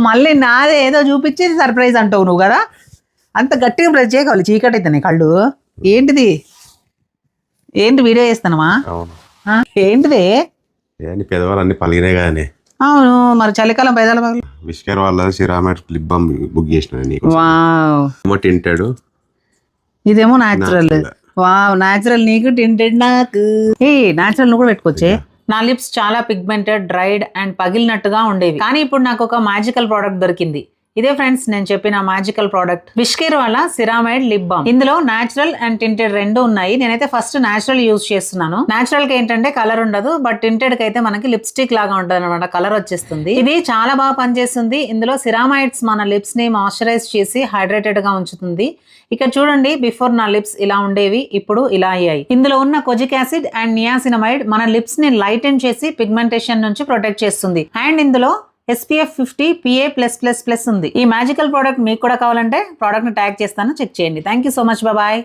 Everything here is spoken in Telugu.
మళ్ళీ నాదే ఏదో చూపించి సర్ప్రైజ్ అంటావు నువ్వు కదా. అంత గట్టిగా ప్రెస్ చేయగలి, చీకటి అవుతున్నాయి కళ్ళు. ఏంటిది? ఏంటి వీడియో చేస్తానమా? ఏంటిది? పెదవాళ్ళు అన్ని పలిగినాయి కానీ. అవును మరి చలికాలం పెదాలు పగలు. విష్కర్ వాళ్ళ సిరామైట్ లిప్ బామ్ బుక్ చేసిన. టింటెడ్, ఇదేమో న్యాచురల్. వావ్, న్యాచురల్ నీకు, టింటెడ్ నాకు. ఏ న్యాచురల్ నువ్వు కూడా పెట్టుకోవచ్చే. నా లిప్స్ చాలా పిగ్మెంటెడ్, డ్రైడ్ అండ్ పగిలినట్టుగా ఉండేవి. కానీ ఇప్పుడు నాకు ఒక మ్యాజికల్ ప్రోడక్ట్ దొరికింది. ఇదే ఫ్రెండ్స్ నేను చెప్పిన మ్యాజికల్ ప్రోడక్ట్, విష్కేర్ వాళ్ళ సిరామైడ్ లిప్ బామ్. ఇందులో న్యాచురల్ అండ్ టింటెడ్ రెండు ఉన్నాయి. నేనైతే ఫస్ట్ న్యాచురల్ యూజ్ చేస్తున్నాను. న్యాచురల్ కి ఏంటంటే కలర్ ఉండదు, బట్ టింటెడ్ కి అయితే మనకి లిప్స్టిక్ లాగా ఉంటుంది అనమాట, కలర్ వచ్చేస్తుంది. ఇది చాలా బాగా పనిచేస్తుంది. ఇందులో సిరామైడ్స్ మన లిప్స్ ని మాయిశ్చరైజ్ చేసి హైడ్రేటెడ్ గా ఉంచుతుంది. ఇక్కడ చూడండి, బిఫోర్ నా లిప్స్ ఇలా ఉండేవి, ఇప్పుడు ఇలా అయ్యాయి. ఇందులో ఉన్న కొజిక్ యాసిడ్ అండ్ నియాసినమైడ్ మన లిప్స్ ని లైటెన్ చేసి పిగ్మెంటేషన్ నుంచి ప్రొటెక్ట్ చేస్తుంది. అండ్ ఇందులో SPF 50 PA+++ ఉంది. ఈ మ్యాజికల్ ప్రోడక్ట్ మీకు కూడా కావాలంటే ప్రోడక్ట్ ని ట్యాగ్ చేస్తాను, చెక్ చేయండి. Thank you so much, bye.